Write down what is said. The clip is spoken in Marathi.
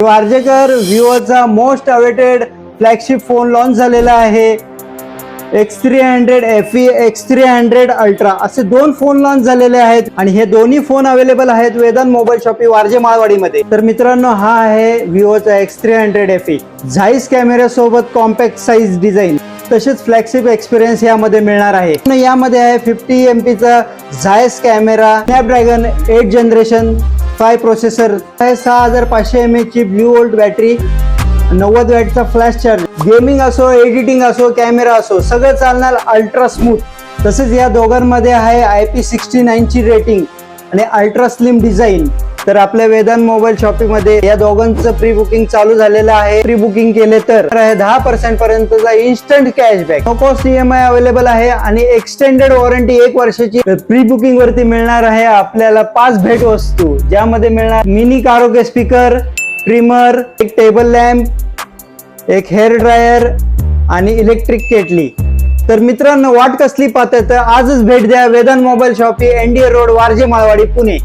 वारजेकर विवोचा most awaited flagship phone launch झालेला आहे. X300 FE X300 अल्ट्रा असे दोन फोन लॉन्च झालेले आहेत आणि हे दोन्ही फोन अवेलेबल आहेत वेदांत मोबाईल शॉपी वारजे माळवाडीमध्ये. तर मित्रांनो, हा आहे विवोचा X300 FE. झाईस कॅमेरा सोबत कॉम्पॅक्ट साईज डिझाईन तसेच फ्लॅगशिप एक्सपिरियन्स यामध्ये मिळणार आहे. यामध्ये आहे 50 MP चा Zeiss camera, Snapdragon 8 generation 5 processor, 6500 mAh ची ब्लू वोल्ट बॅटरी, 90 वॅटचा फ्लॅश चार्ज. गेमिंग असो, एडिटिंग असो, कॅमेरा असो, सगळं चालणार अल्ट्रा स्मूथ. तसेच या दोघांमध्ये आहे IP69 ची रेटिंग आणि अल्ट्रा स्लिम डिझाईन. तर आपल्या वेदांत मोबाईल शॉपिंग मध्ये या दोघांचं प्री बुकिंग चालू झालेलं आहे. प्री बुकिंग केले तर 10% पर्यंतचा instant cashback, no cost EMI available आहे आणि एक्सटेंडेड वॉरंटी 1 वर्षाची. प्री बुकिंग वरती मिळणार आहे आपल्याला 5 भेट वस्तू, ज्यामध्ये मिळणार मिनी कारोके स्पीकर, ट्रिमर, एक टेबल लॅम्प, एक हेअर ड्रायर आणि इलेक्ट्रिक केटली. तर मित्रांनो, वाट कसली पाहताय तर आजच भेट द्या Vedant mobile shoppe, NDA road, Warje Malwadi, Pune.